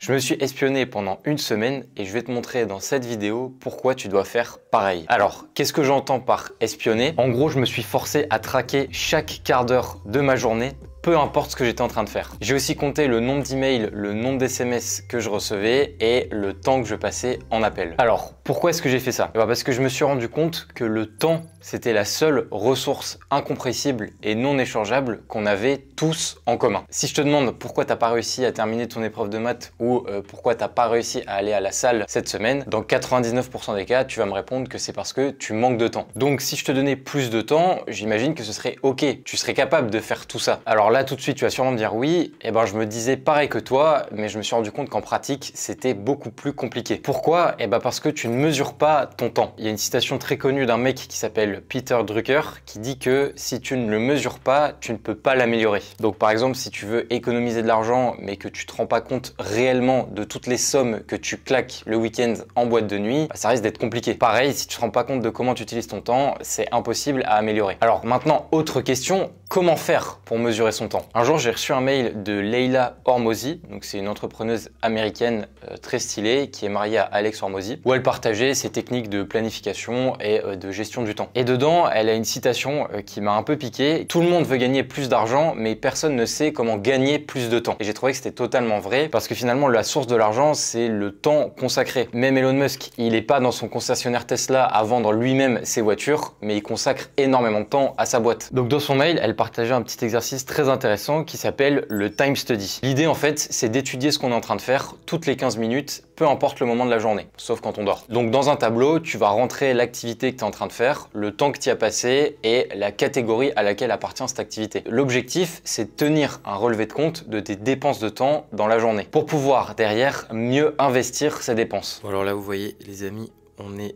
Je me suis espionné pendant une semaine et je vais te montrer dans cette vidéo pourquoi tu dois faire pareil. Alors, qu'est-ce que j'entends par espionner? En gros, je me suis forcé à traquer chaque quart d'heure de ma journée, peu importe ce que j'étais en train de faire. J'ai aussi compté le nombre d'emails, le nombre d'SMS que je recevais et le temps que je passais en appel. Alors, pourquoi est-ce que j'ai fait ça? Parce que je me suis rendu compte que le temps, c'était la seule ressource incompressible et non échangeable qu'on avait tous en commun. Si je te demande pourquoi t'as pas réussi à terminer ton épreuve de maths ou pourquoi t'as pas réussi à aller à la salle cette semaine, dans 99% des cas, tu vas me répondre que c'est parce que tu manques de temps. Donc si je te donnais plus de temps, j'imagine que ce serait ok, tu serais capable de faire tout ça. Alors là, tout de suite, tu vas sûrement me dire oui, et ben je me disais pareil que toi, mais je me suis rendu compte qu'en pratique, c'était beaucoup plus compliqué. Pourquoi? Parce que tu ne mesures pas ton temps. Il y a une citation très connue d'un mec qui s'appelle Peter Drucker qui dit que si tu ne le mesures pas, tu ne peux pas l'améliorer. Donc par exemple, si tu veux économiser de l'argent, mais que tu te rends pas compte réellement de toutes les sommes que tu claques le week-end en boîte de nuit, ça risque d'être compliqué. Pareil, si tu te rends pas compte de comment tu utilises ton temps, c'est impossible à améliorer. Alors maintenant, autre question, comment faire pour mesurer son temps? Un jour, j'ai reçu un mail de Leila Hormozi, donc c'est une entrepreneuse américaine très stylée qui est mariée à Alex Hormozi, où elle partageait ses techniques de planification et de gestion du temps. Et dedans, elle a une citation qui m'a un peu piqué. Tout le monde veut gagner plus d'argent, mais personne ne sait comment gagner plus de temps. Et j'ai trouvé que c'était totalement vrai, parce que finalement, la source de l'argent, c'est le temps consacré. Même Elon Musk, il n'est pas dans son concessionnaire Tesla à vendre lui-même ses voitures, mais il consacre énormément de temps à sa boîte. Donc dans son mail, elle partageait un petit exercice très intéressant qui s'appelle le time study. L'idée en fait, c'est d'étudier ce qu'on est en train de faire toutes les 15 minutes, peu importe le moment de la journée, sauf quand on dort. Donc dans un tableau, tu vas rentrer l'activité que tu es en train de faire, le temps que tu y as passé et la catégorie à laquelle appartient cette activité. L'objectif, c'est de tenir un relevé de compte de tes dépenses de temps dans la journée pour pouvoir derrière mieux investir ces dépenses. Bon, alors là, vous voyez les amis, on est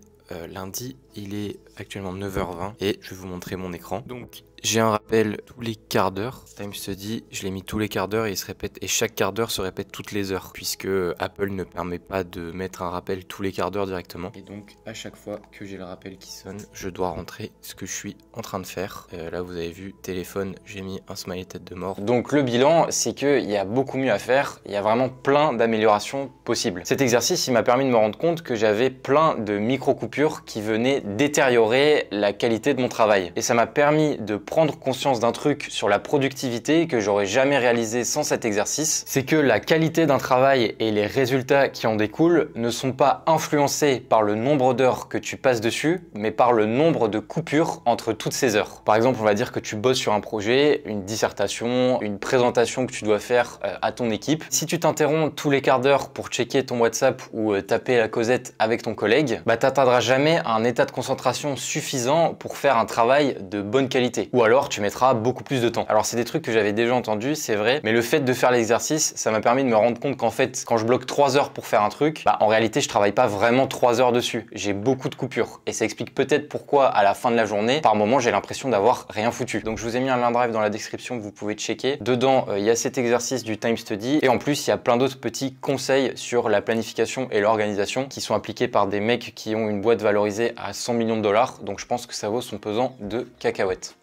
lundi, il est actuellement 9h20 et je vais vous montrer mon écran. Donc j'ai un rappel tous les quarts d'heure. Time Study, je l'ai mis tous les quarts d'heure et il se répète, et chaque quart d'heure se répète toutes les heures, puisque Apple ne permet pas de mettre un rappel tous les quarts d'heure directement. Et donc à chaque fois que j'ai le rappel qui sonne, je dois rentrer ce que je suis en train de faire. Là vous avez vu, téléphone, j'ai mis un smiley tête de mort. Donc le bilan, c'est qu'il y a beaucoup mieux à faire, il y a vraiment plein d'améliorations possibles. Cet exercice, il m'a permis de me rendre compte que j'avais plein de micro-coupures qui venaient détériorer la qualité de mon travail. Et ça m'a permis de prendre conscience d'un truc sur la productivité que j'aurais jamais réalisé sans cet exercice, c'est que la qualité d'un travail et les résultats qui en découlent ne sont pas influencés par le nombre d'heures que tu passes dessus, mais par le nombre de coupures entre toutes ces heures. Par exemple, on va dire que tu bosses sur un projet, une dissertation, une présentation que tu dois faire à ton équipe. Si tu t'interromps tous les quarts d'heure pour checker ton WhatsApp ou taper la causette avec ton collègue, t'atteindras jamais un état de concentration suffisant pour faire un travail de bonne qualité. Ou alors tu mettras beaucoup plus de temps. Alors c'est des trucs que j'avais déjà entendus, c'est vrai, mais le fait de faire l'exercice, ça m'a permis de me rendre compte qu'en fait, quand je bloque 3 heures pour faire un truc, en réalité je travaille pas vraiment 3 heures dessus. J'ai beaucoup de coupures. Et ça explique peut-être pourquoi à la fin de la journée, par moment j'ai l'impression d'avoir rien foutu. Donc je vous ai mis un lien drive dans la description que vous pouvez checker. Dedans, il y a cet exercice du time study et en plus il y a plein d'autres petits conseils sur la planification et l'organisation qui sont appliqués par des mecs qui ont une boîte valorisée à 100 millions de dollars. Donc je pense que ça vaut son pesant de cacahuètes.